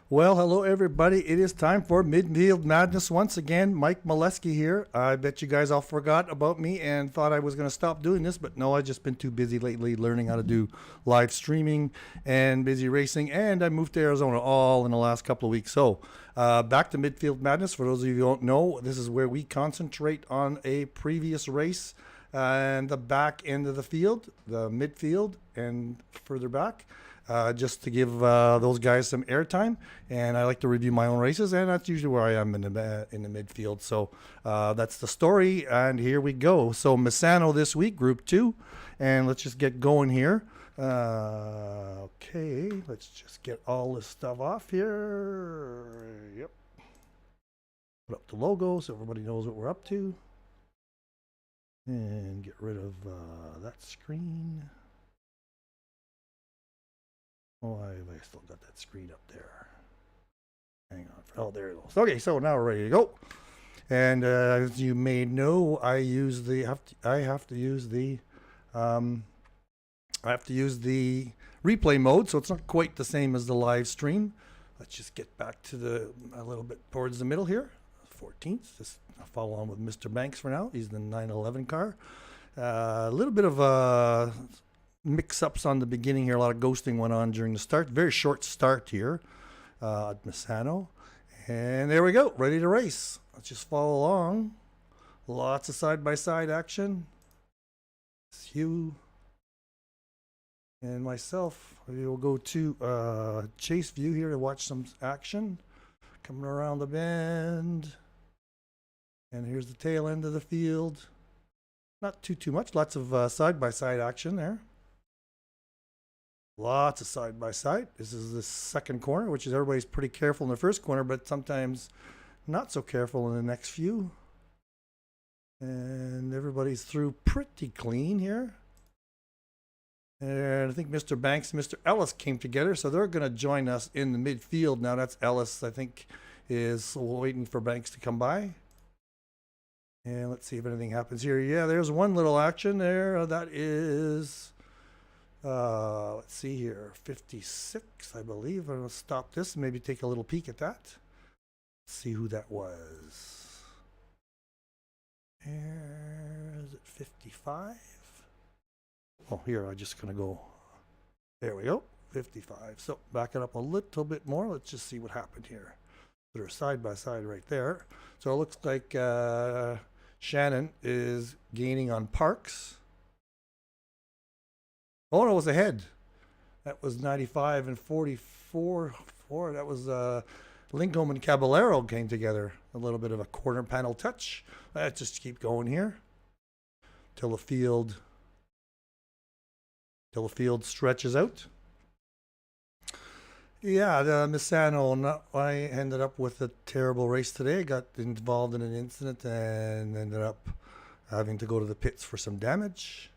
Well, hello everybody. It is time for Midfield Madness once again. Mike Molesky here. I bet you guys all forgot about me and thought I was going to stop doing this, but no, I've just been too busy lately learning how to do live streaming and busy racing, and I moved to Arizona all in the last couple of weeks. So, back to Midfield Madness. For those of you who don't know, this is where we concentrate on a previous race and the back end of the field, the midfield, and further back. Just to give those guys some airtime, and I like to review my own races, and that's usually where I am in the midfield. So that's the story, and here we go. So MISANO this week, Group 2, and let's just get going here. Okay, let's just get all this stuff off here. Yep. Put up the logo so everybody knows what we're up to, and get rid of that screen. Oh, I still got that screen up there. Hang on. Oh, there it goes. Okay, so now we're ready to go. And as you may know, I have to use the replay mode, so it's not quite the same as the live stream. Let's just get back to a little bit towards the middle here. 14th. Just follow on with Mr. Banks for now. He's the 911 car. A little bit of mix-ups on the beginning here. A lot of ghosting went on during the start. Very short start here at MISANO. And there we go, ready to race. Let's just follow along. Lots of side-by-side action. It's you and myself. We will go to chase view here to watch some action. Coming around the bend. And here's the tail end of the field. Not too much. Lots of side-by-side action there. Lots of side-by-side. This is the second corner, which is everybody's pretty careful in the first corner, but sometimes not so careful in the next few. And everybody's through pretty clean here. And I think Mr. Banks and Mr. Ellis came together, so they're going to join us in the midfield. Now that's Ellis, I think, is waiting for Banks to come by. And let's see if anything happens here. Yeah, there's one little action there. That is... let's see here, 56, I believe. I'm going to stop this and maybe take a little peek at that. Let's see who that was. Is it 55? Oh, here, I'm just going to go. There we go, 55. So back it up a little bit more. Let's just see what happened here. They're side by side right there. So it looks like Shannon is gaining on Parks. Oh, no, it was ahead. That was 95 and 44. That was Lincoln and Caballero came together. A little bit of a corner panel touch. Let's just keep going here till the field stretches out. Yeah, the MISANO. I ended up with a terrible race today. Got involved in an incident and ended up having to go to the pits for some damage.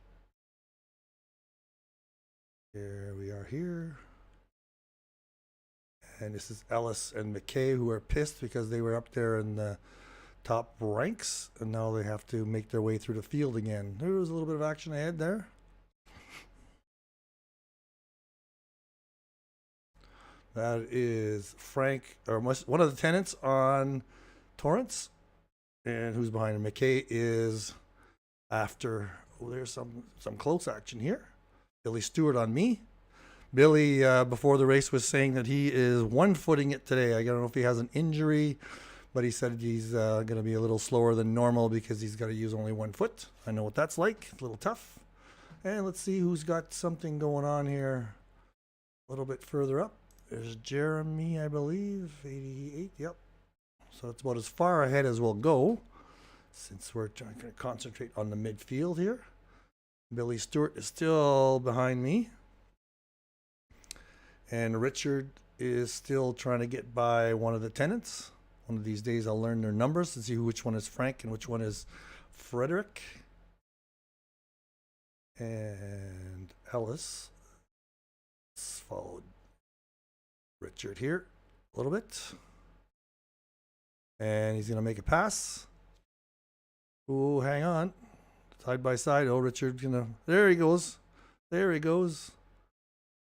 Here we are here. And this is Ellis and McKay, who are pissed because they were up there in the top ranks, and now they have to make their way through the field again. There was a little bit of action ahead there. That is Frank, or one of the tenants on Torrance, and who's behind him. McKay is after. Oh, there's some close action here. Billy Stewart on me. Billy, before the race, was saying that he is one-footing it today. I don't know if he has an injury, but he said he's going to be a little slower than normal because he's got to use only 1 foot. I know what that's like. A little tough. And let's see who's got something going on here a little bit further up. There's Jeremy, I believe, 88. Yep. So it's about as far ahead as we'll go since we're trying to concentrate on the midfield here. Billy Stewart is still behind me. And Richard is still trying to get by one of the tenants. One of these days I'll learn their numbers and see which one is Frank and which one is Frederick. And Ellis followed Richard here a little bit. And he's going to make a pass. Oh, hang on. Side by side. Oh, Richard's going to... There he goes. There he goes.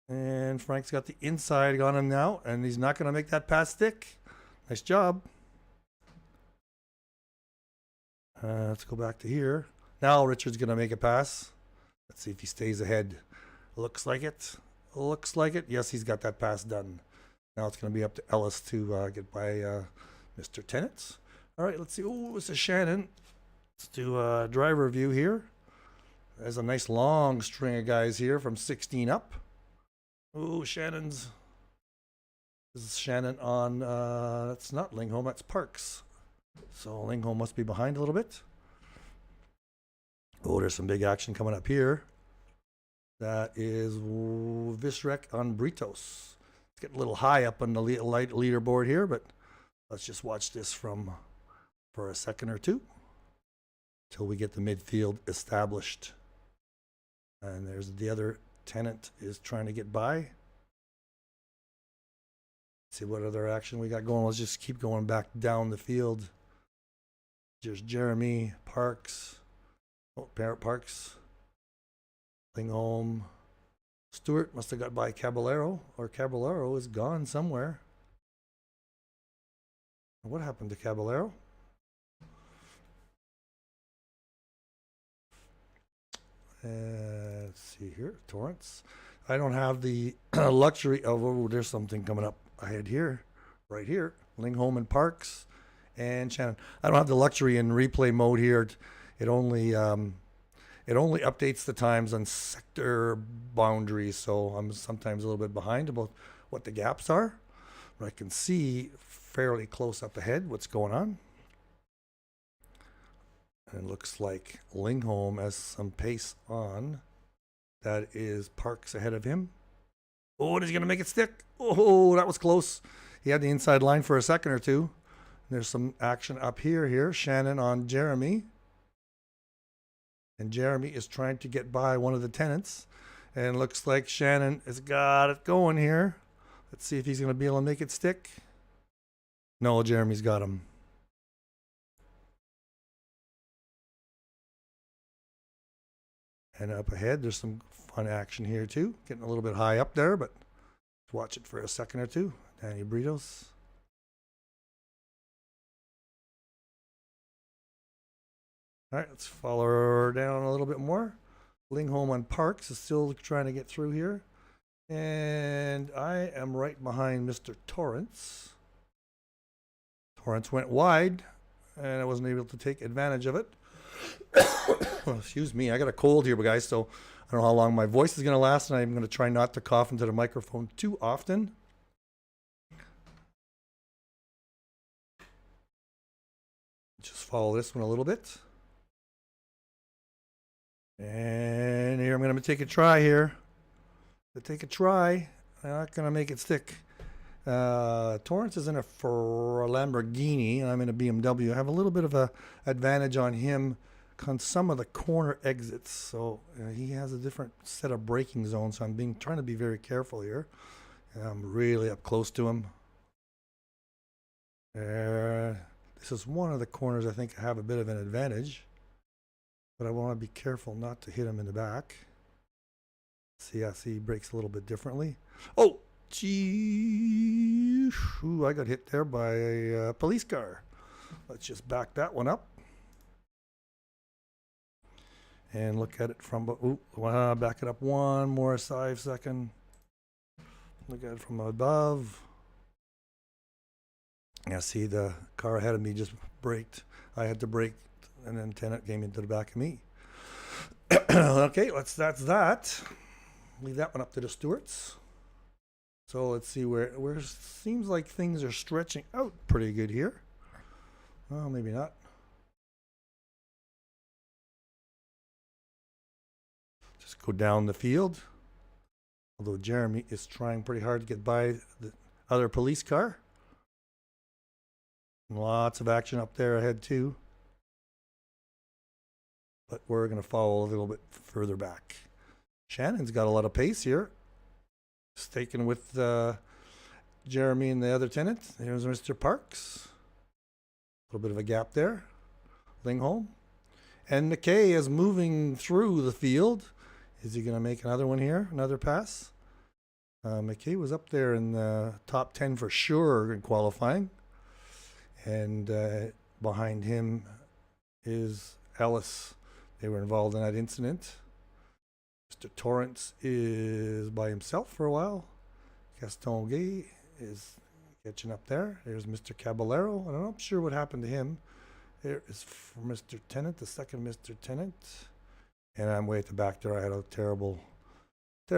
And Frank's got the inside on him now, and he's not going to make that pass stick. Nice job. Let's go back to here. Now Richard's going to make a pass. Let's see if he stays ahead. Looks like it. Looks like it. Yes, he's got that pass done. Now it's going to be up to Ellis to get by Mr. Tennant. All right, let's see. Oh, this is Shannon. Let's do a driver view here. There's a nice long string of guys here from 16 up. Oh, Shannon's. This is Shannon on, that's not Lingholm, that's Parks. So Lingholm must be behind a little bit. Oh, there's some big action coming up here. That is Visrek on Britos. It's getting a little high up on the light leaderboard here, but let's just watch this for a second or two till we get the midfield established. And there's the other Tennant is trying to get by. Let's see what other action we got going. Let's just keep going back down the field. There's Jeremy, Parks. Oh, Parrot Parks. Lingholm. Stewart must have got by Caballero, or Caballero is gone somewhere. What happened to Caballero? Let's see here. Torrance. I don't have the luxury of, oh, there's something coming up ahead here. Right here. Lingholm and Parks and Shannon. I don't have the luxury in replay mode here. It only updates the times on sector boundaries, so I'm sometimes a little bit behind about what the gaps are. But I can see fairly close up ahead what's going on. And it looks like Lingholm has some pace on. That is Parks ahead of him. Oh, and he's going to make it stick. Oh, that was close. He had the inside line for a second or two. There's some action up here. Shannon on Jeremy. And Jeremy is trying to get by one of the Tennants. And it looks like Shannon has got it going here. Let's see if he's going to be able to make it stick. No, Jeremy's got him. And up ahead, there's some fun action here too. Getting a little bit high up there, but let's watch it for a second or two. Danny Britos. All right, let's follow her down a little bit more. Lingholm on Parks is still trying to get through here. And I am right behind Mr. Torrance. Torrance went wide, and I wasn't able to take advantage of it. Oh, excuse me, I got a cold here, guys, so I don't know how long my voice is going to last, and I'm going to try not to cough into the microphone too often. Just follow this one a little bit. And here I'm going to take a try here. I'm not going to make it stick. Torrance is in a Lamborghini, and I'm in a BMW. I have a little bit of a advantage on him on some of the corner exits. So he has a different set of braking zones, so I'm trying to be very careful here. And I'm really up close to him. This is one of the corners I think I have a bit of an advantage, but I want to be careful not to hit him in the back. See, I see he brakes a little bit differently. Oh, gee, ooh, I got hit there by a police car. Let's just back that one up and look at it from, back it up one more 5 second. Look at it from above. I see the car ahead of me just braked. I had to brake, and then Tennant came into the back of me. Okay, that's that. Leave that one up to the Stewarts. So let's see where it seems like things are stretching out pretty good here. Well, maybe not. Just go down the field. Although Jeremy is trying pretty hard to get by the other police car. Lots of action up there ahead too. But we're going to follow a little bit further back. Shannon's got a lot of pace here. Staking with Jeremy and the other Tennant. Here's Mr. Parks. A little bit of a gap there. Lingholm. And McKay is moving through the field. Is he going to make another one here? Another pass? McKay was up there in the top 10 for sure in qualifying. And behind him is Ellis. They were involved in that incident. Mr. Torrance is by himself for a while. Gaston Gay is catching up there. There's Mr. Caballero. I'm not sure what happened to him. There is for Mr. Tennant, the second Mr. Tennant. And I'm way at the back there. I had a terrible. I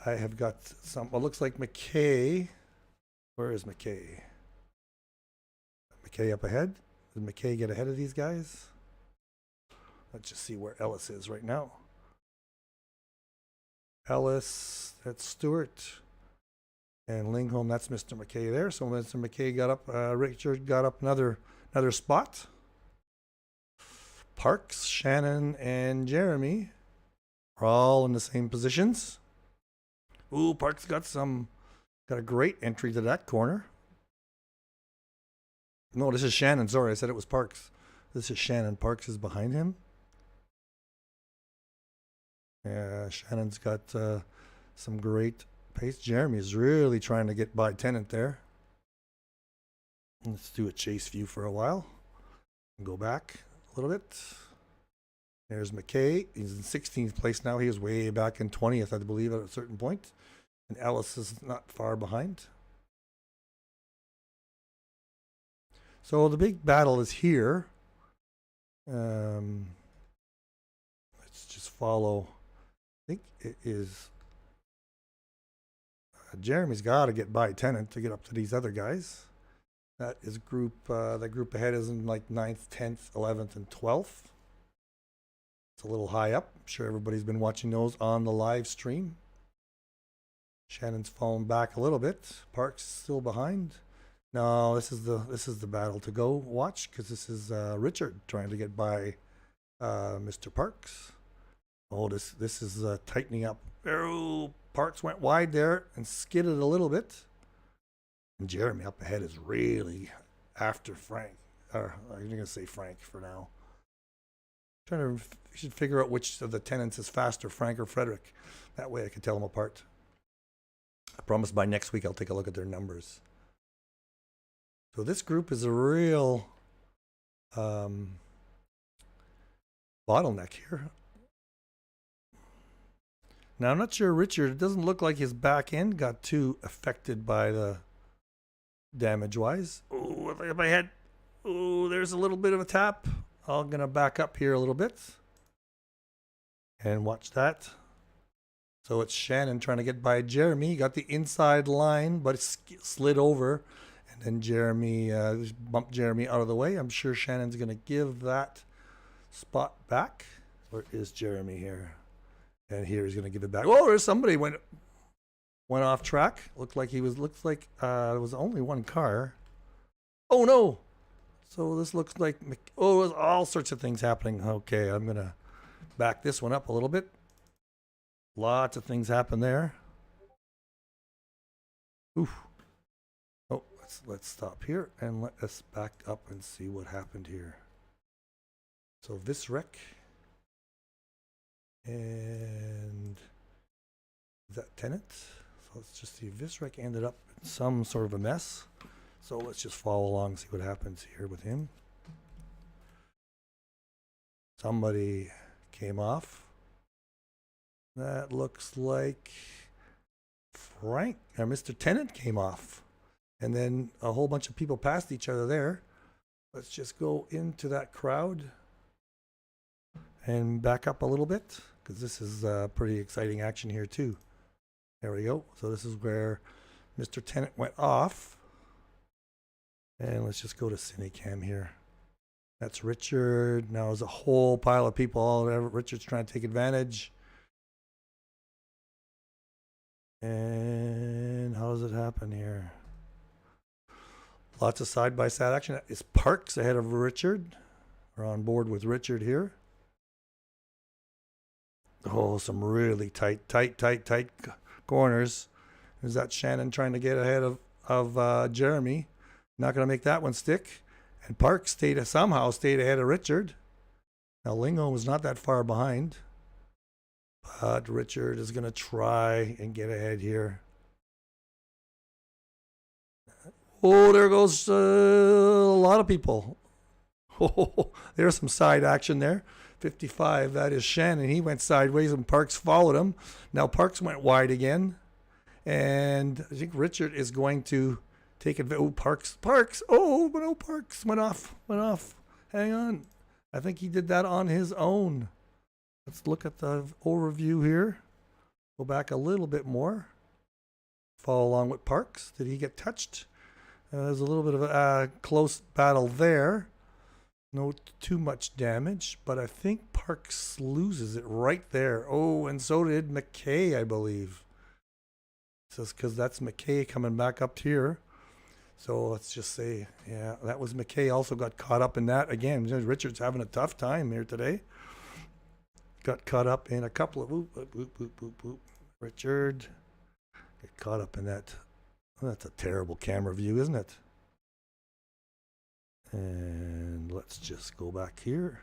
have got some. What looks like McKay. Where is McKay? McKay up ahead. Did McKay get ahead of these guys? Let's just see where Ellis is right now. Ellis, that's Stewart. And Lingholm, that's Mr. McKay there. So Mr. McKay got up, Richard got up another spot. Parks, Shannon, and Jeremy are all in the same positions. Ooh, Parks got a great entry to that corner. No, this is Shannon. Sorry, I said it was Parks. This is Shannon. Parks is behind him. Yeah, Shannon's got some great pace. Jeremy's really trying to get by Tennant there. Let's do a chase view for a while. Go back a little bit. There's McKay. He's in 16th place now. He was way back in 20th, I believe, at a certain point. And Ellis is not far behind. So the big battle is here. Let's just follow. I think it is Jeremy's got to get by Tennant to get up to these other guys. That is group. That group ahead is in like 9th, 10th, 11th, and 12th. It's a little high up. I'm sure everybody's been watching those on the live stream. Shannon's fallen back a little bit. Parks still behind. No, this is the battle to go watch, because this is Richard trying to get by Mr. Parks. Oh, this is tightening up. Oh, Parks went wide there and skidded a little bit. And Jeremy up ahead is really after Frank. Or I'm going to say Frank for now. Should figure out which of the tenants is faster, Frank or Frederick. That way I can tell them apart. I promise by next week I'll take a look at their numbers. So this group is a real bottleneck here. Now I'm not sure Richard, it doesn't look like his back end got too affected by the damage wise. Oh, look at my head. Oh, there's a little bit of a tap. I'm gonna back up here a little bit and watch that. So it's Shannon trying to get by Jeremy. He got the inside line, but it slid over. And then Jeremy bumped Jeremy out of the way. I'm sure Shannon's going to give that spot back. Where is Jeremy here? And here he's going to give it back. Oh, there's somebody went off track. Looks like there was only one car. Oh, no. So this looks like, there's all sorts of things happening. Okay, I'm going to back this one up a little bit. Lots of things happen there. Oof. Oh, let's stop here and let us back up and see what happened here. So Visrek and is that Tennant? So let's just see. Visrek ended up in some sort of a mess. So let's just follow along and see what happens here with him. Somebody came off. That looks like Frank or Mr. Tennant came off. And then a whole bunch of people passed each other there. Let's just go into that crowd and back up a little bit, because this is pretty exciting action here too. There we go. So this is where Mr. Tennant went off. And let's just go to Cinecam here. That's Richard. Now there's a whole pile of people all over. Richard's trying to take advantage. And how does it happen here? Lots of side-by-side action. Is Parks ahead of Richard? We're on board with Richard here. Oh, some really tight corners. Is that Shannon trying to get ahead of Jeremy? Not going to make that one stick. And Parks somehow stayed ahead of Richard. Now Lingo was not that far behind. But Richard is going to try and get ahead here. Oh, there goes a lot of people. Oh, there's some side action there. 55, that is Shannon. He went sideways and Parks followed him. Now Parks went wide again. And I think Richard is going to take advantage. Oh, Parks. Oh, but no, Parks went off. Hang on. I think he did that on his own. Let's look at the overview here. Go back a little bit more. Follow along with Parks. Did he get touched? There's a little bit of a close battle there. No too much damage, but I think Parks loses it right there. Oh, and so did McKay, I believe. Just because that's McKay coming back up here. So let's just say, yeah, that was McKay. Also got caught up in that. Again, Richard's having a tough time here today. Got caught up in a couple of Richard get caught up in that. That's a terrible camera view, isn't it? And let's just go back here.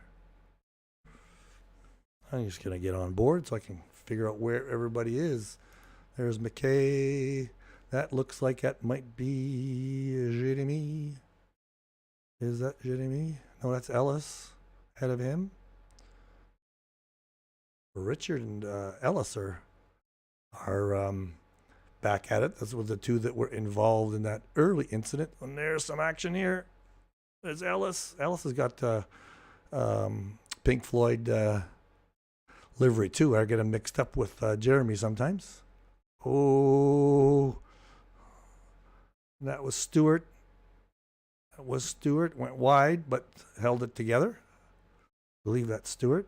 I'm just going to get on board so I can figure out where everybody is. There's McKay. That looks like that might be Jeremy. Is that Jeremy? No, that's Ellis ahead of him. Richard and Ellis are back at it. Those were the two that were involved in that early incident. And there's some action here. There's Ellis. Ellis has got Pink Floyd livery too. I get him mixed up with Jeremy sometimes. Oh, that was Stewart. Went wide, but held it together. I believe that's Stewart.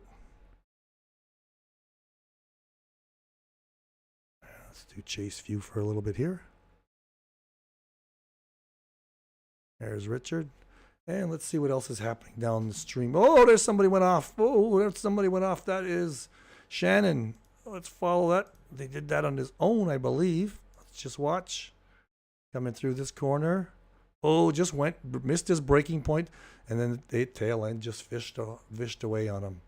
Let's do chase view for a little bit here. There's Richard. And let's see what else is happening down the stream. Oh, there's somebody went off. Oh, there's somebody went off. That is Shannon. Let's follow that. They did that on his own, I believe. Let's just watch. Coming through this corner. Oh, just missed his breaking point, and then the tail end just fished away on him.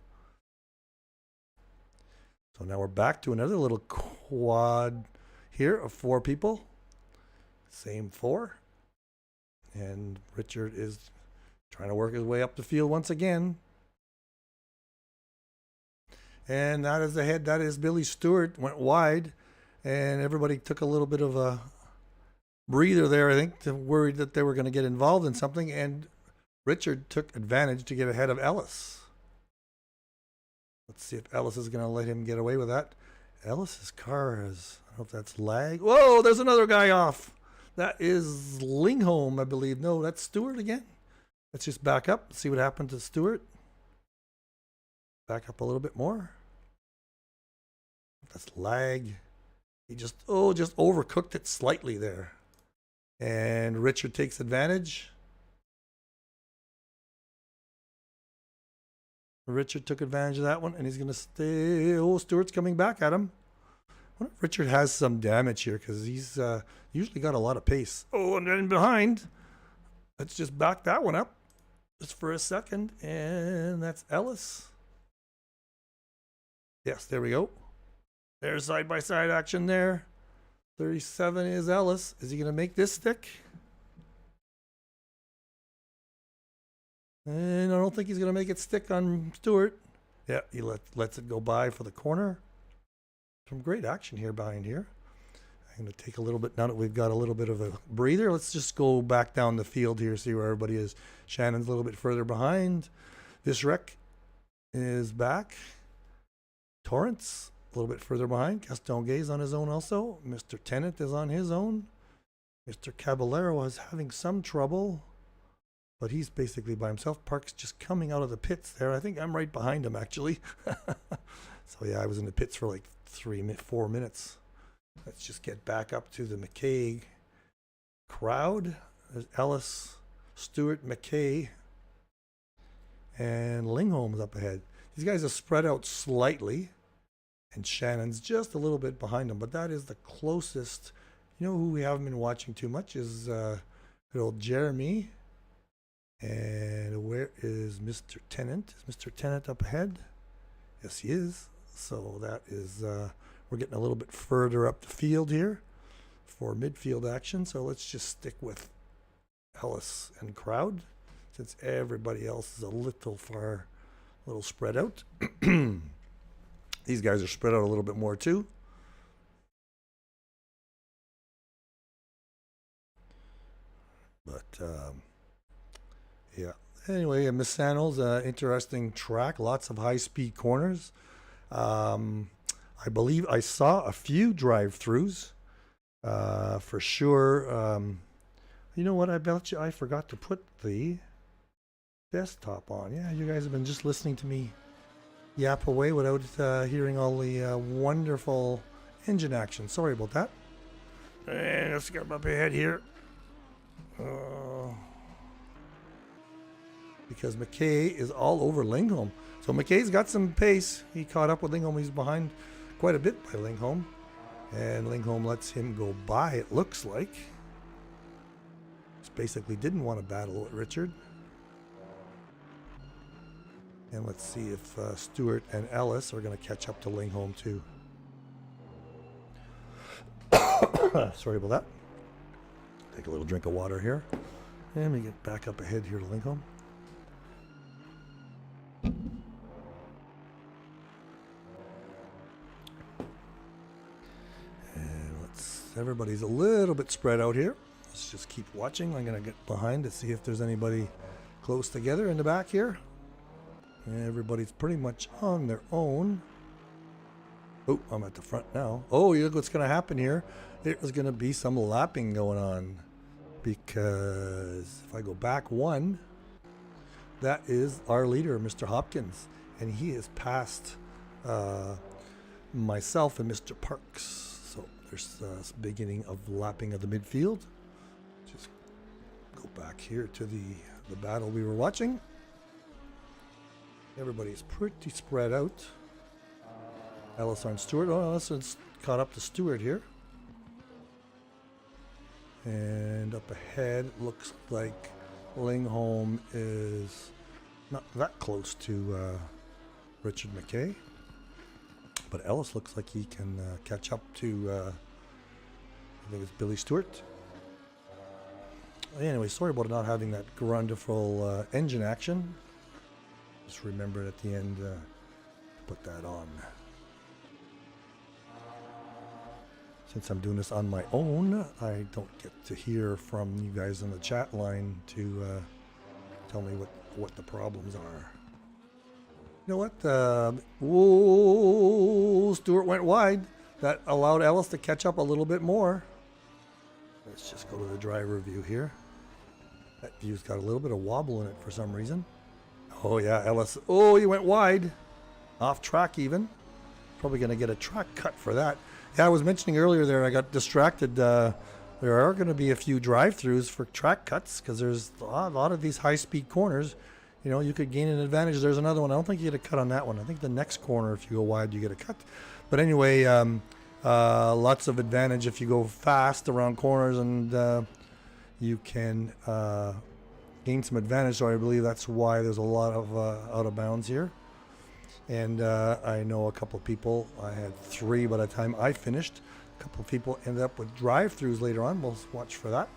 So now we're back to another little quad here of 4 people. Same 4. And Richard is trying to work his way up the field once again. And that is the head. That is Billy Stewart. Went wide. And everybody took a little bit of a breather there, I think, worried that they were going to get involved in something. And Richard took advantage to get ahead of Ellis. Let's see if Ellis is going to let him get away with that. Ellis's car has, I don't know if that's lag. Whoa, there's another guy off. That is Lingholm, I believe. No, that's Stewart again. Let's just back up, see what happened to Stewart. Back up a little bit more. That's lag. He just overcooked it slightly there. And Richard takes advantage. Richard took advantage of that one, and he's going to stay. Oh, Stewart's coming back at him. I wonder if Richard has some damage here, because he's usually got a lot of pace. Oh, and then behind. Let's just back that one up just for a second. And that's Ellis. Yes, there we go. There's side-by-side action there. 37 is Ellis. Is he going to make this stick? And I don't think he's going to make it stick on Stewart. Yeah, he lets it go by for the corner. Some great action here behind here. I'm going to take a little bit, now that we've got a little bit of a breather, let's just go back down the field here, see where everybody is. Shannon's a little bit further behind. Visrek is back. Torrance, a little bit further behind. Gaston Gay's on his own also. Mr. Tennant is on his own. Mr. Caballero is having some trouble, but he's basically by himself. Park's just coming out of the pits there. I think I'm right behind him, actually. So, yeah, I was in the pits for like 4 minutes. Let's just get back up to the McKay crowd. There's Ellis, Stewart, McKay, and Lingholm is up ahead. These guys are spread out slightly, and Shannon's just a little bit behind them, but that is the closest. You know who we haven't been watching too much is good old Jeremy. And where is Mr. Tennant? Is Mr. Tennant up ahead? Yes, he is. So that is, we're getting a little bit further up the field here for midfield action. So let's just stick with Ellis and crowd, since everybody else is a little spread out. These guys are spread out a little bit more too. But yeah. Anyway, MISANO's an interesting track. Lots of high-speed corners. I believe I saw a few drive-throughs for sure. You know what? I bet you I forgot to put the desktop on. Yeah, you guys have been just listening to me yap away without hearing all the wonderful engine action. Sorry about that. And let's get up ahead here. Because McKay is all over Lingholm. So McKay's got some pace. He caught up with Lingholm. He's behind quite a bit by Lingholm. And Lingholm lets him go by, it looks like. Just basically didn't want to battle with Richard. And let's see if Stewart and Ellis are going to catch up to Lingholm too. Sorry about that. Take a little drink of water here. And we get back up ahead here to Lingholm. Everybody's a little bit spread out here. Let's just keep watching. I'm going to get behind to see if there's anybody close together in the back here. And everybody's pretty much on their own. Oh, I'm at the front now. Oh, look what's going to happen here. There's going to be some lapping going on. Because if I go back one, that is our leader, Mr. Hopkins. And he is past myself and Mr. Parks. There's the beginning of lapping of the midfield. Just go back here to the battle we were watching. Everybody's pretty spread out. Ellis on Stewart. Oh, Ellison's caught up to Stewart here. And up ahead, looks like Lingholm is not that close to Richard McKay. But Ellis looks like he can catch up to, I think it's Billy Stewart. Anyway, sorry about not having that wonderful engine action. Just remembered at the end to put that on. Since I'm doing this on my own, I don't get to hear from you guys on the chat line to tell me what the problems are. You know what? Whoa, Stewart went wide. That allowed Ellis to catch up a little bit more. Let's just go to the driver view here. That view's got a little bit of wobble in it for some reason. Oh yeah, Ellis. Oh, he went wide. Off track even. Probably going to get a track cut for that. Yeah, I was mentioning earlier there, I got distracted. There are going to be a few drive-throughs for track cuts because there's a lot of these high-speed corners. You know, you could gain an advantage. There's another one. I don't think you get a cut on that one. I think the next corner, if you go wide, you get a cut. But anyway, lots of advantage if you go fast around corners, and you can gain some advantage. So I believe that's why there's a lot of out of bounds here. And I know a couple of people. I had 3 by the time I finished. A couple of people ended up with drive-throughs later on. We'll watch for that.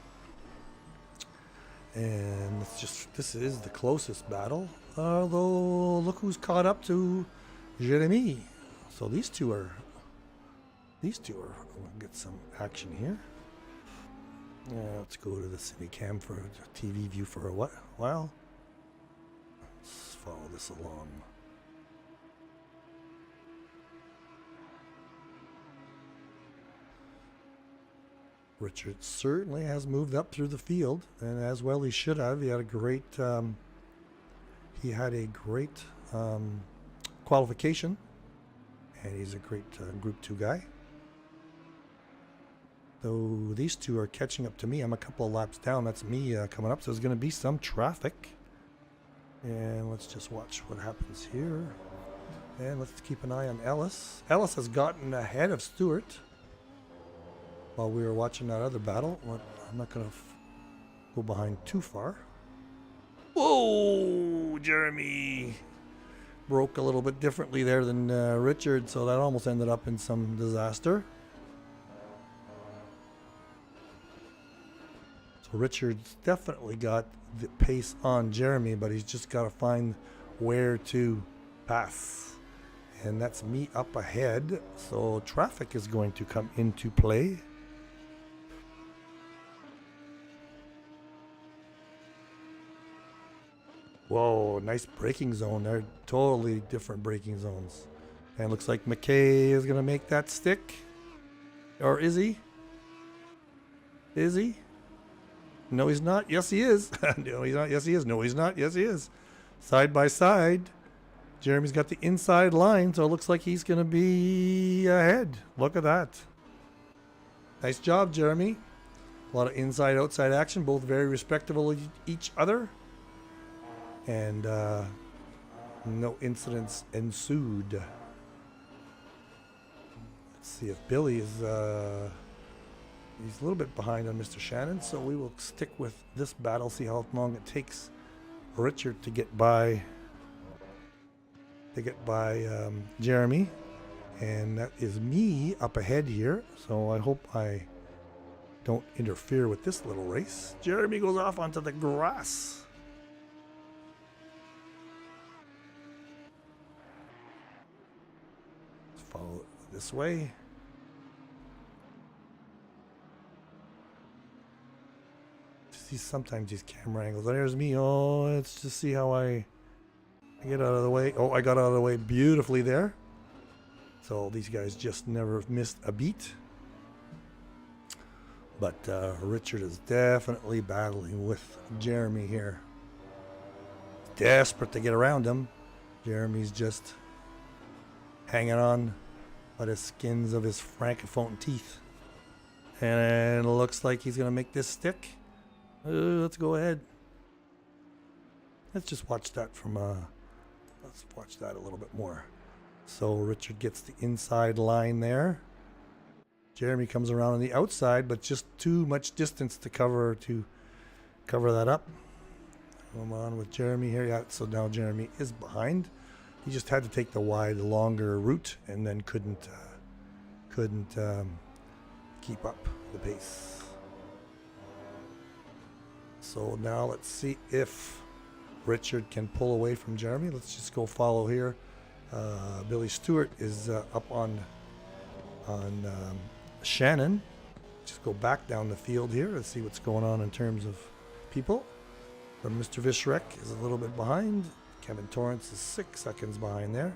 And this is the closest battle. Although, look who's caught up to Jeremy. So these two are we'll get some action here. Let's go to the city cam for a TV view for a while. Let's follow this along. Richard certainly has moved up through the field, and as well he should have. He had a great qualification, and he's a great Group 2 guy. Though these two are catching up to me. I'm a couple of laps down. That's me coming up, so there's going to be some traffic. And let's just watch what happens here. And let's keep an eye on Ellis. Ellis has gotten ahead of Stewart while we were watching that other battle. I'm not going to go behind too far. Whoa, Jeremy. broke a little bit differently there than Richard, so that almost ended up in some disaster. So Richard's definitely got the pace on Jeremy, but he's just got to find where to pass. And that's me up ahead, so traffic is going to come into play. Whoa, nice braking zone. They're totally different braking zones. And looks like McKay is going to make that stick. Or is he? Is he? No, he's not. Yes, he is. No, he's not. Yes, he is. No, he's not. Yes, he is. Side by side. Jeremy's got the inside line, so it looks like he's going to be ahead. Look at that. Nice job, Jeremy. A lot of inside-outside action, both very respectable of each other. And no incidents ensued. Let's see if Billy is... he's a little bit behind on Mr. Shannon, so we will stick with this battle, see how long it takes Richard to get by Jeremy. And that is me up ahead here, so I hope I don't interfere with this little race. Jeremy goes off onto the grass. Let's follow it this way. See sometimes these camera angles. There's me. Oh, let's just see how I get out of the way. Oh, I got out of the way beautifully there. So these guys just never missed a beat. But Richard is definitely battling with Jeremy here. Desperate to get around him. Jeremy's just hanging on by the skins of his francophone teeth. And it looks like he's going to make this stick. Let's go ahead. Let's just watch that from let's watch that a little bit more. So Richard gets the inside line there. Jeremy comes around on the outside, but just too much distance to cover that up. Come on with Jeremy here. Yeah, so now Jeremy is behind. He just had to take the wide, longer route, and then couldn't keep up the pace. So now let's see if Richard can pull away from Jeremy. Let's just go follow here. Billy Stewart is up on Shannon. Just go back down the field here to see what's going on in terms of people. But Mr. Vishrek is a little bit behind. Kevin Torrance is 6 seconds behind there.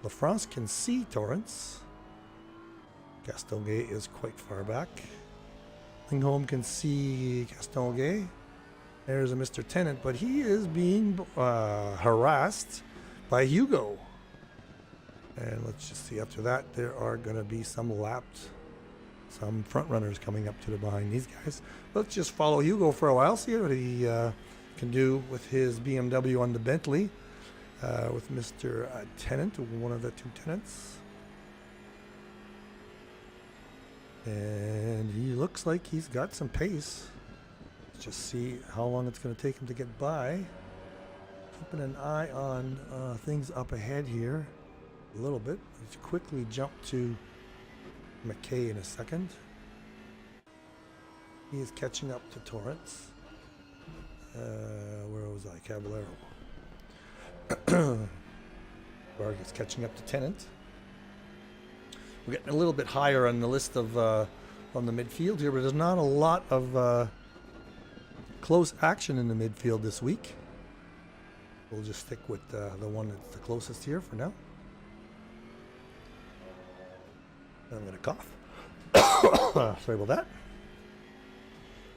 LaFrance can see Torrance. Castonguay is quite far back. Lingholm can see Castonguay. There's a Mr. Tennant, but he is being harassed by Hugo. And let's just see, after that, there are going to be some front runners coming up to the behind these guys. Let's just follow Hugo for a while, see what he can do with his BMW on the Bentley with Mr. Tennant, one of the two tenants. And he looks like he's got some pace. Let's just see how long it's going to take him to get by. Keeping an eye on things up ahead here a little bit. Let's quickly jump to McKay in a second. He is catching up to Torrance. Where was I? Caballero. Vargas catching up to Tennant. We're getting a little bit higher on the list of on the midfield here, but there's not a lot of close action in the midfield this week. We'll just stick with the one that's the closest here for now. I'm going to cough. Sorry about that.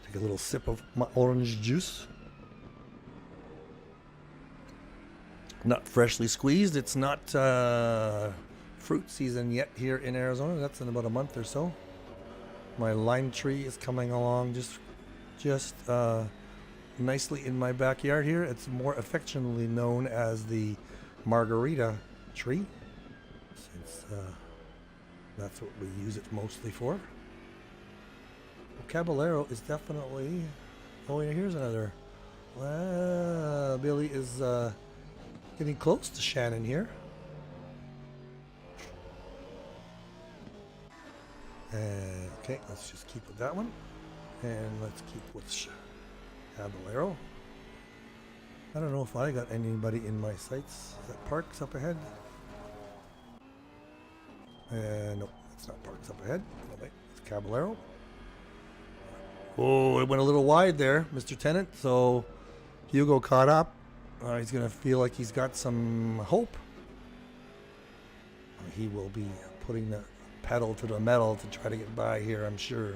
Take a little sip of my orange juice. Not freshly squeezed. It's not fruit season yet here in Arizona. That's in about a month or so. My lime tree is coming along just nicely in my backyard here. It's more affectionately known as the margarita tree, since that's what we use it mostly for. Well, Caballero is definitely... Oh, yeah, here's another. Billy is Getting close to Shannon here. Okay, let's just keep with that one. And let's keep with Caballero. I don't know if I got anybody in my sights. Is that Parks up ahead? No, it's not Parks up ahead. No, wait, it's Caballero. Oh, it went a little wide there, Mr. Tennant. So Hugo caught up. He's going to feel like he's got some hope. He will be putting the pedal to the metal to try to get by here, I'm sure.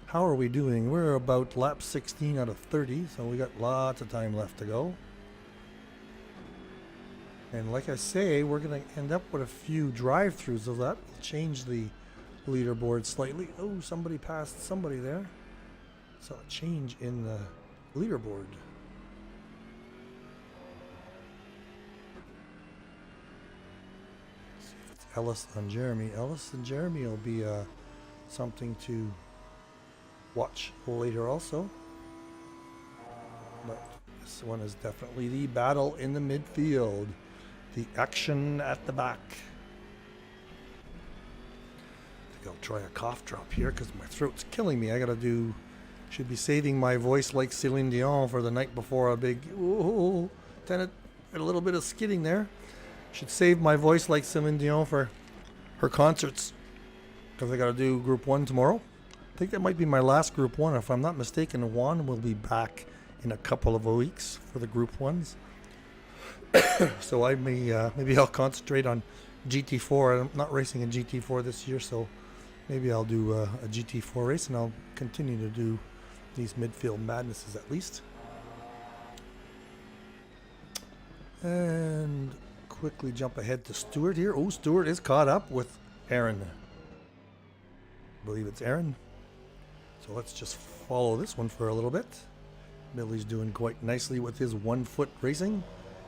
How are we doing? We're about lap 16 out of 30, so we got lots of time left to go. And like I say, we're going to end up with a few drive-throughs, so that will change the leaderboard slightly. Oh, somebody passed somebody there. Saw a change in the leaderboard. Let's see if it's Ellis on Jeremy. Ellis and Jeremy will be something to watch later also. But this one is definitely the battle in the midfield. The action at the back. I think I'll try a cough drop here because my throat's killing me. Should be saving my voice like Celine Dion for the night before a big, ooh, Tennant, a little bit of skidding there. Should save my voice like Celine Dion for her concerts because I got to do Group 1 tomorrow. I think that might be my last Group 1. If I'm not mistaken, Juan will be back in a couple of weeks for the Group 1s. So I may, maybe I'll concentrate on GT4. I'm not racing in GT4 this year, so maybe I'll do a GT4 race, and I'll continue to do these midfield madnesses at least. And quickly jump ahead to Stewart here. Oh, Stewart is caught up with Aaron. I believe it's Aaron. So let's just follow this one for a little bit. Billy's doing quite nicely with his 1 foot racing.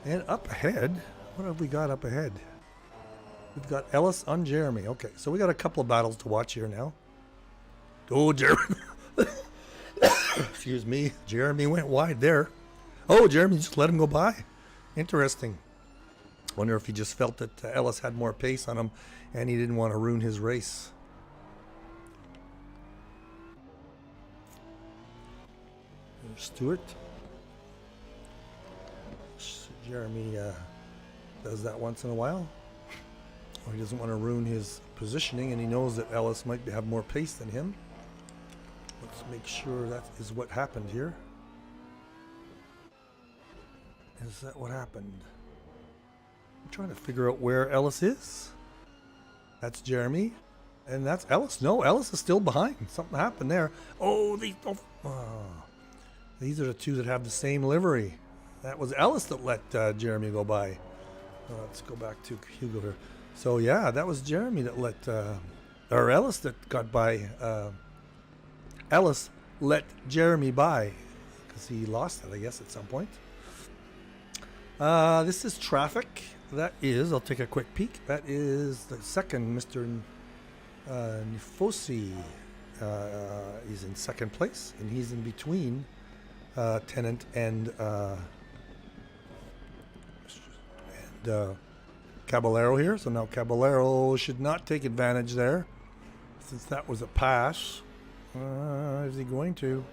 And up ahead, what have we got up ahead? We've got Ellis on Jeremy. Okay, so we got a couple of battles to watch here now. Oh, Jeremy. Excuse me. Jeremy went wide there. Oh, Jeremy just let him go by. Interesting. Wonder if he just felt that Ellis had more pace on him and he didn't want to ruin his race. There's Stewart. Jeremy does that once in a while. Or he doesn't want to ruin his positioning, and he knows that Ellis might have more pace than him. Let's make sure that is what happened here. Is that what happened? I'm trying to figure out where Ellis is. That's Jeremy. And that's Ellis. No, Ellis is still behind. Something happened there. Oh, these are the two that have the same livery. That was Ellis that let Jeremy go by. Let's go back to Hugo here. So yeah, that was Jeremy that let, or Ellis that got by. Ellis let Jeremy by because he lost it, I guess, at some point. This is traffic. That is, I'll take a quick peek. That is the second, Mr. Nifosi. He's in second place, and he's in between Tennant and Caballero here. So now Caballero should not take advantage there, since that was a pass. Is he going to?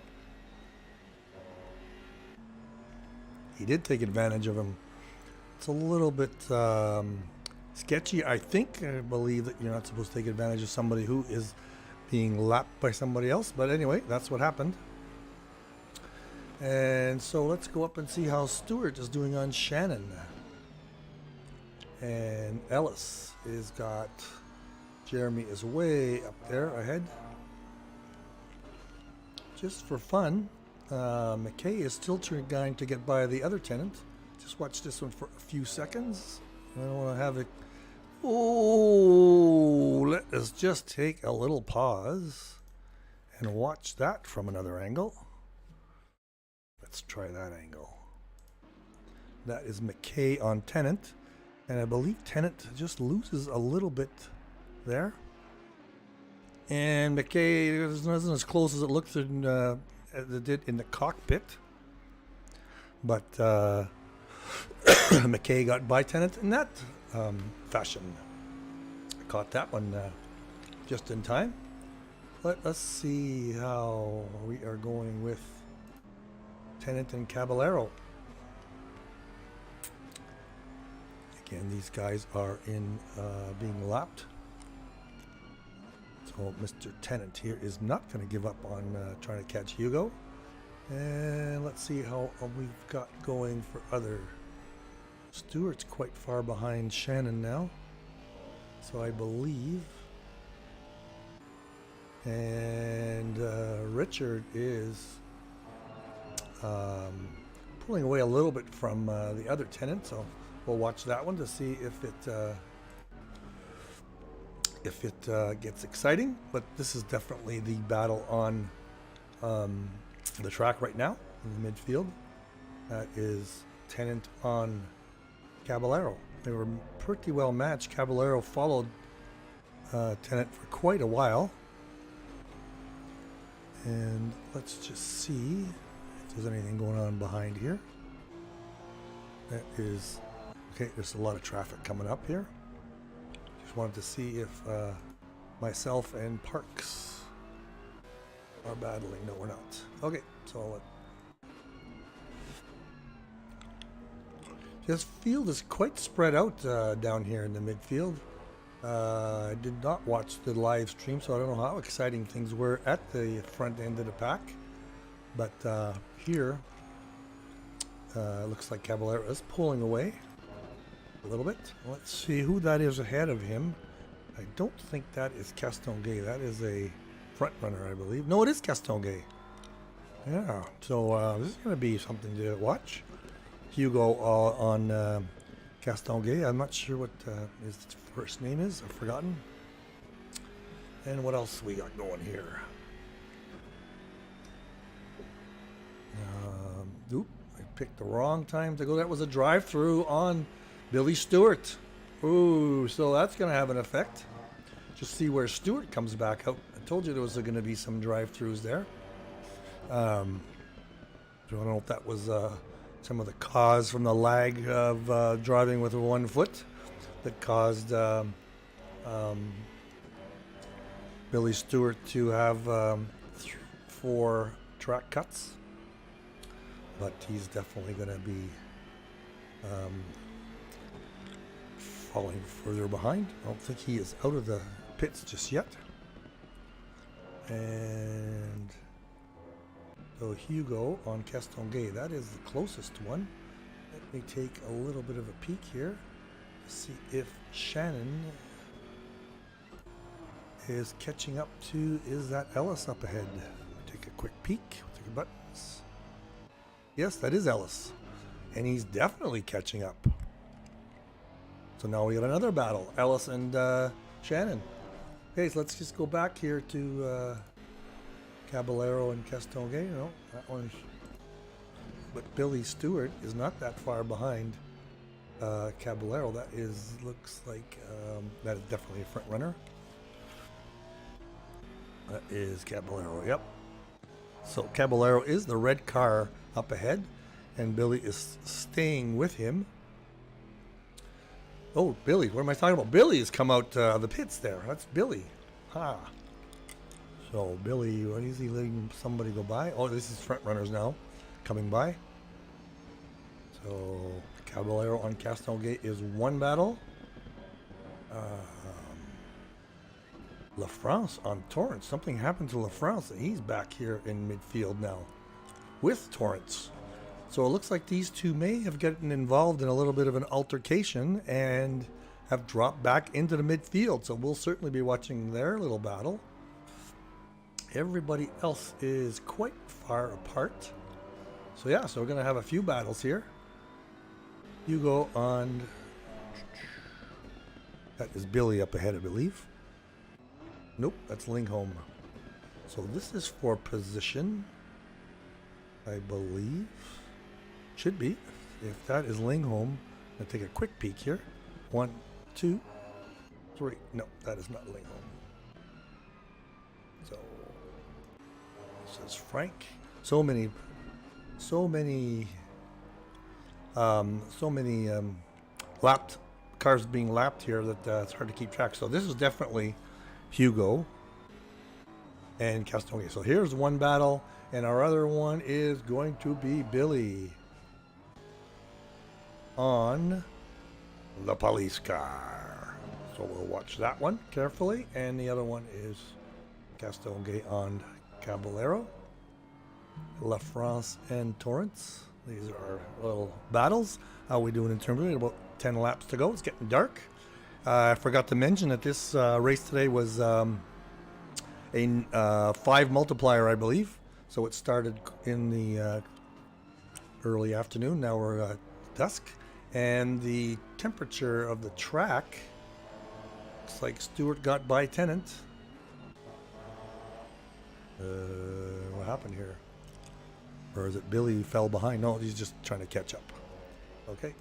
He did take advantage of him. It's a little bit sketchy. I believe that you're not supposed to take advantage of somebody who is being lapped by somebody else. But anyway, that's what happened. And so let's go up and see how Stewart is doing on Shannon. And Ellis is got, Jeremy is way up there ahead. Just for fun, McKay is still trying to get by the other Tennant. Just watch this one for a few seconds. I don't want to have it. Oh, let us just take a little pause and watch that from another angle. Let's try that angle. That is McKay on Tennant. And I believe Tennant just loses a little bit there. And McKay isn't as close as it looked as it did in the cockpit. But McKay got by tenant in that fashion. I caught that one just in time. Let us see how we are going with tenant and Caballero. Again, these guys are in being lapped. So Mr. Tennant here is not going to give up on trying to catch Hugo. And let's see how we've got going for other. Stewart's quite far behind Shannon now. So I believe. And Richard is pulling away a little bit from the other tenant. So we'll watch that one to see if it gets exciting. But this is definitely the battle on the track right now in the midfield. That is Tennant on Caballero. They were pretty well matched. Caballero followed Tennant for quite a while. And let's just see if there's anything going on behind here. That is, okay, there's a lot of traffic coming up here. Just wanted to see if myself and Parks are battling. No, we're not. Okay, so this field is quite spread out down here in the midfield. I did not watch the live stream, so I don't know how exciting things were at the front end of the pack. But here, it looks like Caballero is pulling away a little bit. Let's see who that is ahead of him. I don't think that is Castonguay. That is a front runner, I believe. No, it is Castonguay. Yeah, so this is going to be something to watch. Hugo on Castonguay. I'm not sure what his first name is. I've forgotten. And what else we got going here? Oop, I picked the wrong time to go. That was a drive-through on Billy Stewart. Ooh, so that's going to have an effect. Just see where Stewart comes back out. I told you there was going to be some drive-throughs there. So I don't know if that was some of the cause from the lag of driving with 1 foot that caused Billy Stewart to have 4 track cuts. But he's definitely going to be falling further behind. I don't think he is out of the pits just yet. And so Hugo on Castonguay, that is the closest one. Let me take a little bit of a peek here to see if Shannon is catching up to, is that Ellis up ahead? Take a quick peek, take a buttons. Yes, that is Ellis. And he's definitely catching up. So now we got another battle, Ellis and Shannon. Okay, so let's just go back here to Caballero and Castonguay. No, that one's. But Billy Stewart is not that far behind Caballero. That is, looks like that is definitely a front runner. That is Caballero. Yep. So Caballero is the red car up ahead, and Billy is staying with him. Oh, Billy, what am I talking about? Billy has come out the pits there. That's Billy. Ha. So Billy, what is he letting somebody go by? Oh, this is front runners now coming by. So Caballero on Castonguay is 1 battle. La France on Torrance. Something happened to La France, and he's back here in midfield now with Torrance. So it looks like these two may have gotten involved in a little bit of an altercation and have dropped back into the midfield. So we'll certainly be watching their little battle. Everybody else is quite far apart. So yeah, so we're going to have a few battles here. Hugo on... That is Billy up ahead, I believe. Nope, that's Lingholm. So this is for position, I believe. Should be. If that is Lingholm, I'll take a quick peek here. 1, 2, 3. No, that is not Lingholm. So this is Frank. So many So many lapped cars being lapped here that it's hard to keep track. So this is definitely Hugo and Castonguay. So here's one battle, and our other one is going to be Billy on the police car. So we'll watch that one carefully, and the other one is Castonguay on Caballero, La France and Torrance. These are our little battles. How are we doing in terms of it? About 10 laps to go. It's getting dark. I forgot to mention that this race today was a 5 multiplier, I believe. So it started in the early afternoon. Now we're at dusk. And the temperature of the track, looks like Stewart got by Tennant. What happened here? Or is it Billy fell behind? No, he's just trying to catch up. Okay.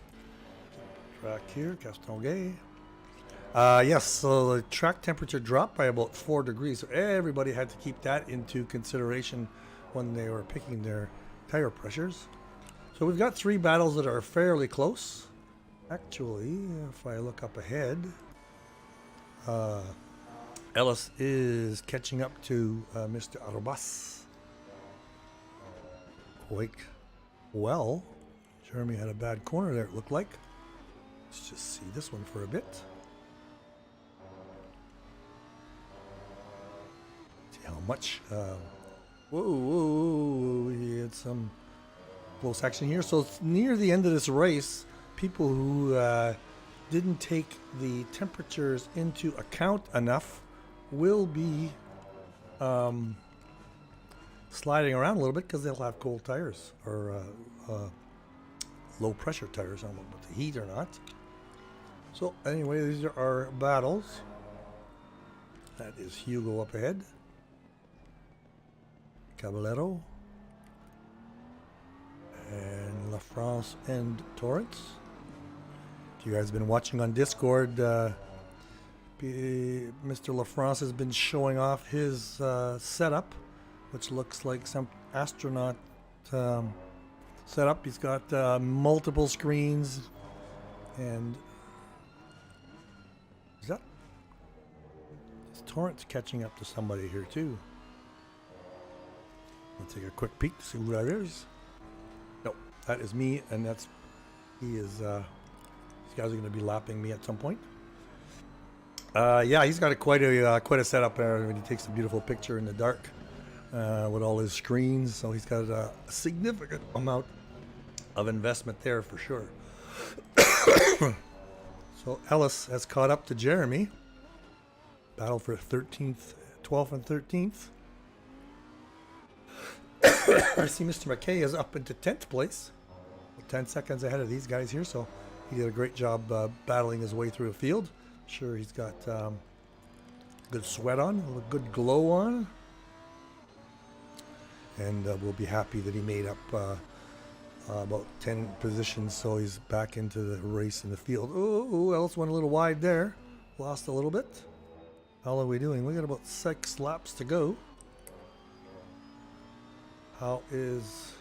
Track here, Castonguay. Yes, so the track temperature dropped by about 4 degrees. So everybody had to keep that into consideration when they were picking their tire pressures. So we've got 3 battles that are fairly close. Actually, if I look up ahead, Ellis is catching up to Mr. Arobas quite well. Jeremy had a bad corner there, it looked like. Let's just see this one for a bit. See how much. Whoa, he had some close action here. So it's near the end of this race. People who didn't take the temperatures into account enough will be sliding around a little bit because they'll have cold tires or low pressure tires. I don't know about the heat or not. So anyway, these are our battles. That is Hugo up ahead. Caballero. And La France and Torrance. If you guys have been watching on Discord, Mr. La France has been showing off his setup, which looks like some astronaut setup. He's got multiple screens, and is Torrance catching up to somebody here too? Let's take a quick peek to see who that is. No, that is me, and he is. These guys are going to be lapping me at some point. Yeah, he's got quite a setup there. He takes a beautiful picture in the dark with all his screens. So he's got a significant amount of investment there for sure. So Ellis has caught up to Jeremy. Battle for 13th, 12th, and 13th. I see Mr. McKay is up into 10th place. 10 seconds ahead of these guys here, so he did a great job battling his way through the field. Sure, he's got good sweat on, a good glow on. And we'll be happy that he made up about 10 positions, so he's back into the race in the field. Oh, Ellis went a little wide there. Lost a little bit. How are we doing? We got about 6 laps to go. How is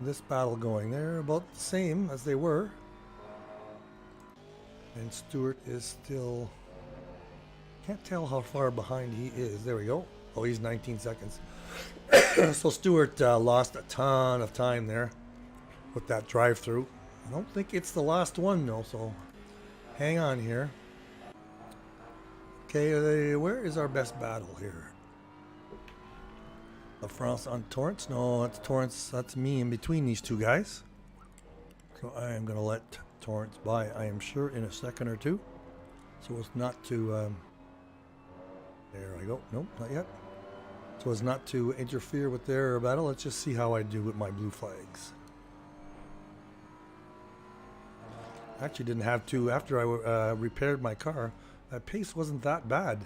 this battle going? They're about the same as they were. And Stewart is still... Can't tell how far behind he is. There we go. Oh, he's 19 seconds. So Stewart lost a ton of time there with that drive-through. I don't think it's the last one, though, so hang on here. Okay, where is our best battle here? La France on Torrance? No, that's Torrance. That's me in between these two guys. So I am going to let Torrance by, I am sure, in a second or two. So as not to... there I go. Nope, not yet. So as not to interfere with their battle, let's just see how I do with my blue flags. Actually didn't have to. After I repaired my car, that pace wasn't that bad.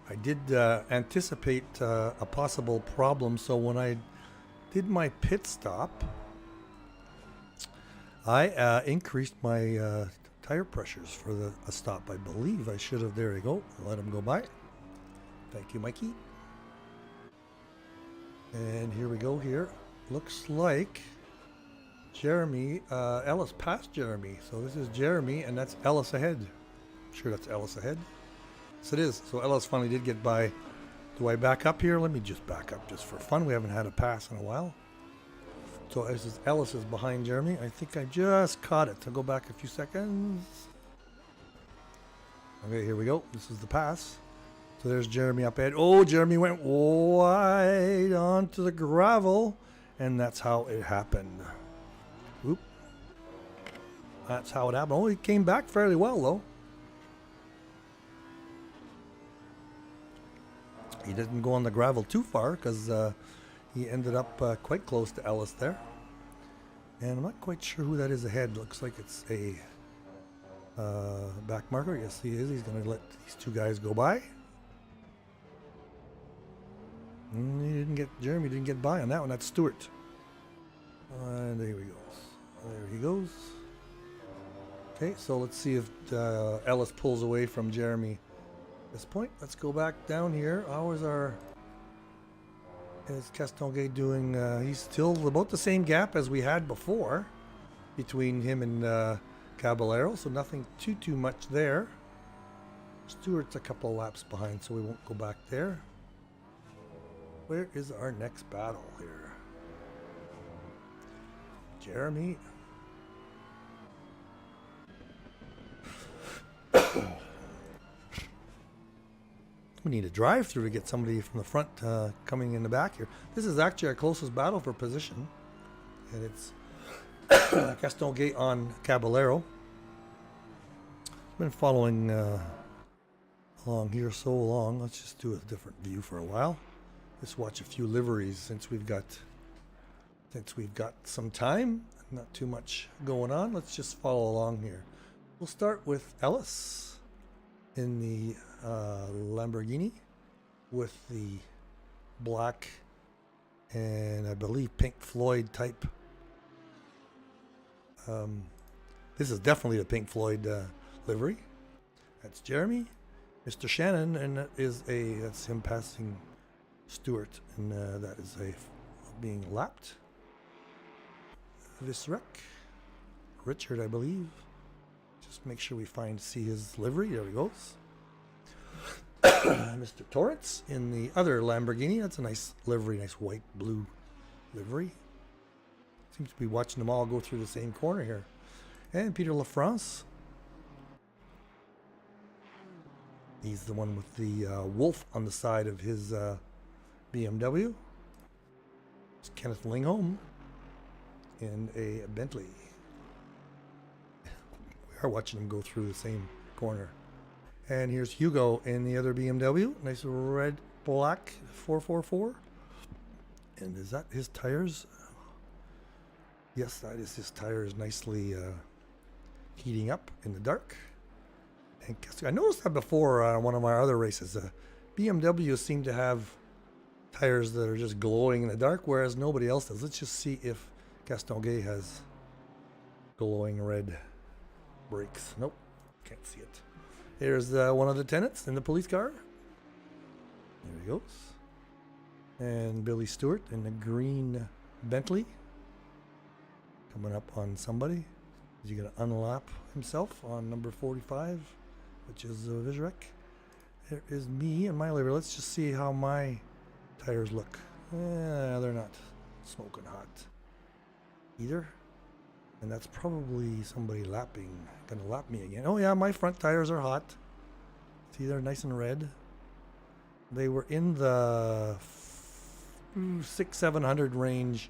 I did anticipate a possible problem, so when I did my pit stop, I increased my tire pressures for a stop. I believe I should have. There you go. Let him go by. Thank you, Mikey. And here we go here. Looks like Jeremy, Ellis passed Jeremy. So this is Jeremy, and that's Ellis ahead. I'm sure that's Ellis ahead. Yes, it is. So Ellis finally did get by. Do I back up here? Let me just back up just for fun. We haven't had a pass in a while. So this is Ellis is behind Jeremy. I think I just caught it. I'll go back a few seconds. Okay, here we go. This is the pass. So there's Jeremy up ahead. Oh, Jeremy went wide onto the gravel. And that's how it happened. Oop. That's how it happened. Oh, he came back fairly well, though. He didn't go on the gravel too far because he ended up quite close to Ellis there. And I'm not quite sure who that is ahead. Looks like it's a back marker. Yes, he is. He's going to let these two guys go by. Jeremy didn't get by on that one. That's Stewart. And there he goes. There he goes. Okay, so let's see if Ellis pulls away from Jeremy at this point. Let's go back down here. How is Castonguay doing? He's still about the same gap as we had before between him and Caballero, so nothing too much there. Stewart's a couple of laps behind, so we won't go back there. Where is our next battle here? Jeremy. We need a drive-through to get somebody from the front coming in the back here. This is actually our closest battle for position. And it's Castonguay on Caballero. Been following along here so long. Let's just do a different view for a while. Let's watch a few liveries since we've got some time. Not too much going on. Let's just follow along here. We'll start with Ellis in the Lamborghini with the black and I believe Pink Floyd type. This is definitely the Pink Floyd livery. That's Jeremy. Mr. Shannon, and that's him passing Stewart, and that is being lapped. Visrek, Richard, I believe. Just make sure we see his livery. There he goes. Mr. Torrance in the other Lamborghini. That's a nice livery, nice white blue livery. Seems to be watching them all go through the same corner here. And Peter LaFrance. He's the one with the wolf on the side of his BMW. It's Kenneth Lingholm in a Bentley. We are watching him go through the same corner. And here's Hugo in the other BMW. Nice red black 444. And is that his tires? Yes, that is his tires nicely heating up in the dark. And I noticed that before on one of my other races. BMW seem to have tires that are just glowing in the dark, whereas nobody else does. Let's just see if Castonguay has glowing red brakes. Nope, can't see it. Here's one of the tenants in the police car. There he goes. And Billy Stewart in the green Bentley. Coming up on somebody. Is he going to unlap himself on number 45, which is Vizrek? There is me and my livery. Let's just see how my tires look. They're not smoking hot either. And that's probably somebody gonna lap me again. Oh yeah, my front tires are hot. See, they're nice and red. They were in the 600-700 range.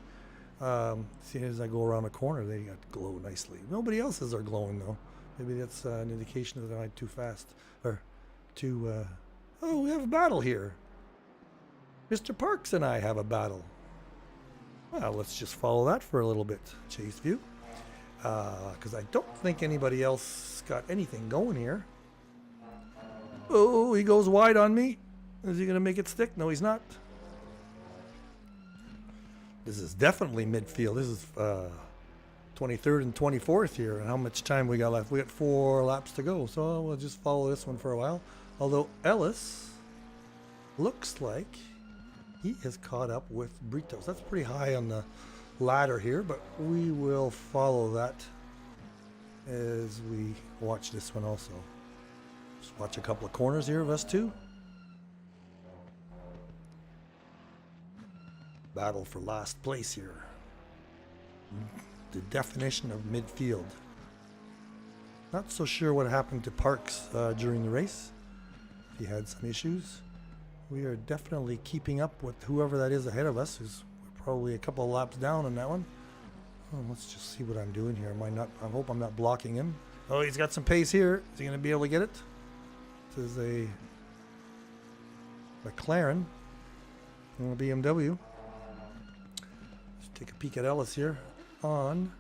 See, as I go around the corner, they got glow nicely. Nobody else's are glowing though. Maybe that's an indication that I'm too fast or too. Oh, we have a battle here. Mr. Parks and I have a battle. Well, let's just follow that for a little bit. Chase view. Because I don't think anybody else got anything going here. Oh, he goes wide on me. Is he going to make it stick? No, he's not. This is definitely midfield. This is 23rd and 24th here. And how much time we got left? We got 4 laps to go. So we'll just follow this one for a while. Although Ellis looks like he is caught up with Britos. That's pretty high on the ladder here, but we will follow that as we watch this one also. Just watch a couple of corners here of us two. Battle for last place here. The definition of midfield. Not so sure what happened to Parks during the race. He had some issues. We are definitely keeping up with whoever that is ahead of us, who's probably a couple of laps down on that one. Oh, let's just see what I'm doing here. I hope I'm not blocking him. Oh, he's got some pace here. Is he going to be able to get it? This is a McLaren and a BMW. Let's take a peek at Ellis here on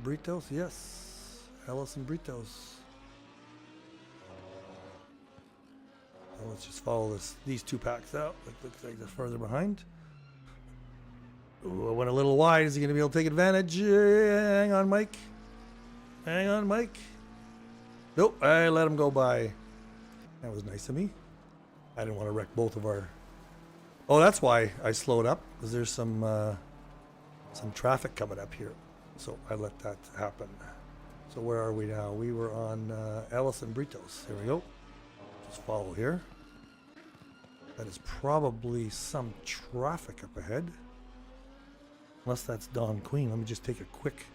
Britos. Yes, Ellis and Britos. So let's just follow these two packs out. Looks like they're further behind. Ooh, I went a little wide. Is he going to be able to take advantage? Hang on, Mike. Hang on, Mike. Nope, I let him go by. That was nice of me. I didn't want to wreck both of our... Oh, that's why I slowed up, because there's some traffic coming up here. So I let that happen. So where are we now? We were on Ellis and Britos. Here we go. Just follow here. That is probably some traffic up ahead. Unless that's Don Queen. Let me just take a quick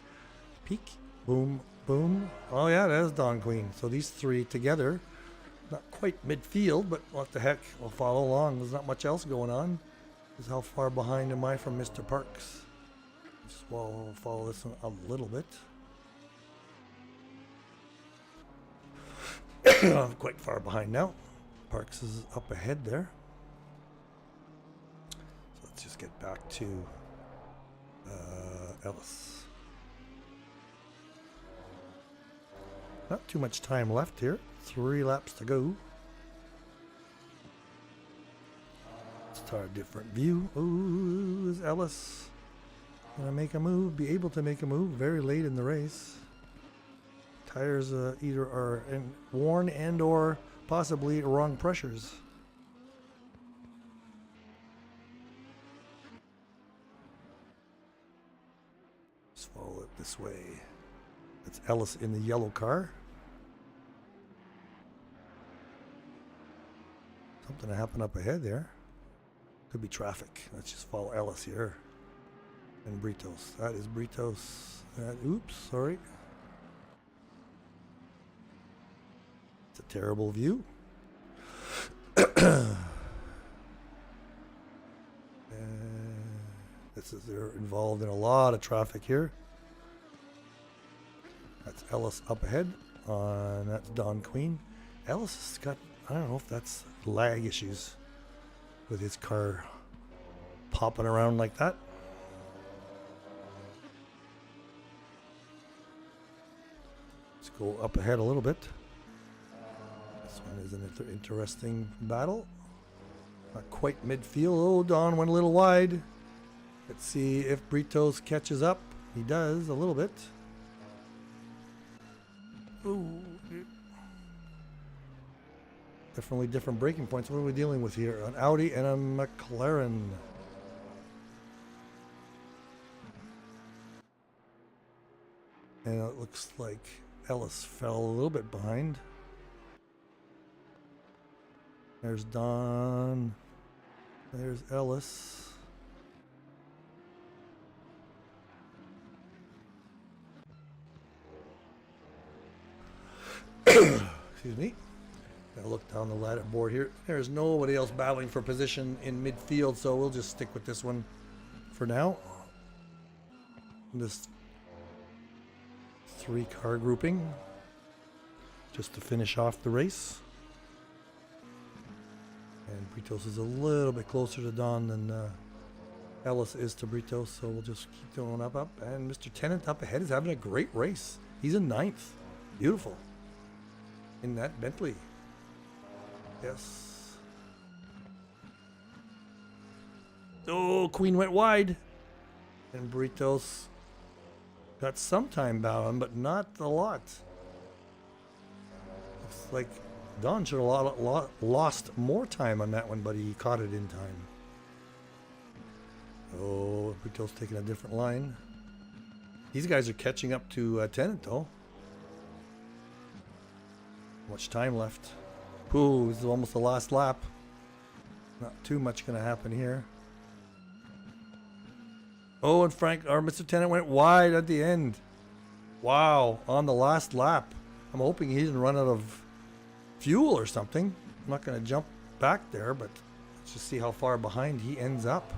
peek. Boom, boom. Oh yeah, that is Don Queen. So these three together, not quite midfield, but what the heck, we'll follow along. There's not much else going on. This is how far behind am I from Mr. Parks? Just follow this one a little bit. I'm quite far behind now. Parks is up ahead there. So let's just get back to Ellis. Not too much time left here. 3 laps to go. Let's try a different view. Ooh, is Ellis gonna make a move? Be able to make a move very late in the race. Tires either are worn and or possibly wrong pressures. Just follow it this way. That's Ellis in the yellow car. Something to happen up ahead there. Could be traffic. Let's just follow Ellis here. And Britos. That is Britos. Oops, sorry. It's a terrible view. They're involved in a lot of traffic here. That's Ellis up ahead. That's Don Queen. Ellis has got, I don't know if that's lag issues with his car popping around like that. Let's go up ahead a little bit. This one is an interesting battle. Not quite midfield. Oh, Don went a little wide. Let's see if Britos catches up. He does a little bit. Ooh. Definitely different braking points. What are we dealing with here? An Audi and a McLaren. And it looks like Ellis fell a little bit behind. There's Don. There's Ellis. Excuse me. Gotta look down the ladder board here. There's nobody else battling for position in midfield, so we'll just stick with this one for now. This 3-car grouping, just to finish off the race. And Britos is a little bit closer to Don than Ellis is to Britos, so we'll just keep going up. And Mr. Tennant up ahead is having a great race. He's in 9th. Beautiful. In that Bentley. Yes. Oh, Queen went wide. And Britos got some time bound, but not a lot. Looks like Don should have lost more time on that one, but he caught it in time. Oh, Brito's taking a different line. These guys are catching up to Tennant, though. Much time left. Ooh, this is almost the last lap. Not too much going to happen here. Oh, and Frank, or Mr. Tennant went wide at the end. Wow, on the last lap. I'm hoping he didn't run out of fuel or something. I'm not going to jump back there, but let's just see how far behind he ends up.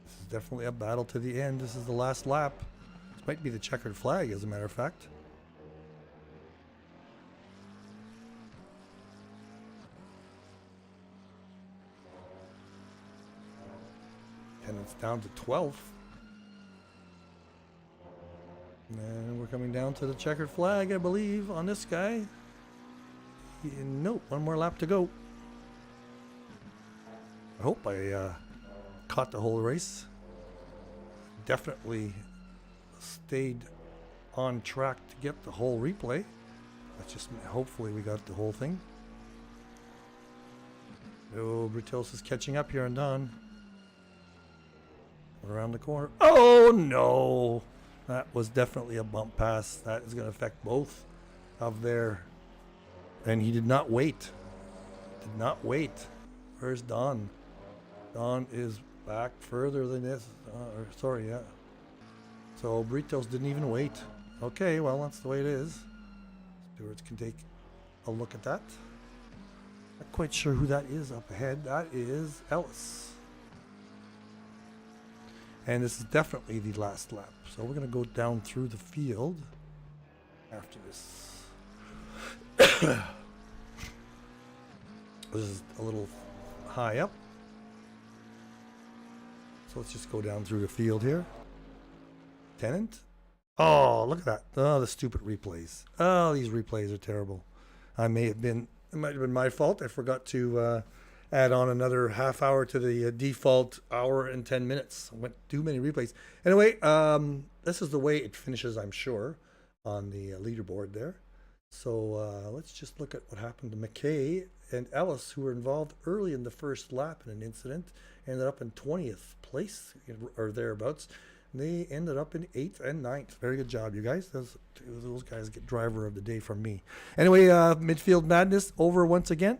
This is definitely a battle to the end. This is the last lap. This might be the checkered flag, as a matter of fact. And it's down to 12th. And we're coming down to the checkered flag, I believe, on this guy. Nope, one more lap to go. I hope I caught the whole race. Definitely stayed on track to get the whole replay. That's just, hopefully we got the whole thing. Oh, Britos is catching up here and Don. Around the corner. Oh no! That was definitely a bump pass. That is going to affect both of their. And he did not wait. Did not wait. Where's Don? Don is back further than this. Sorry, yeah. So Britos didn't even wait. Okay, well, that's the way it is. Stewards can take a look at that. Not quite sure who that is up ahead. That is Ellis. And this is definitely the last lap. So we're going to go down through the field after this. This is a little high up. So let's just go down through the field here. Tennant. Oh, look at that. Oh, the stupid replays. Oh, these replays are terrible. It might have been my fault. I forgot to add on another half hour to the default hour and 10 minutes. I went too many replays. Anyway, this is the way it finishes, I'm sure, on the leaderboard there. So let's just look at what happened to McKay and Ellis, who were involved early in the first lap in an incident, ended up in 20th place or thereabouts. And they ended up in 8th and 9th. Very good job, you guys. Those guys get driver of the day from me. Anyway, midfield madness over once again.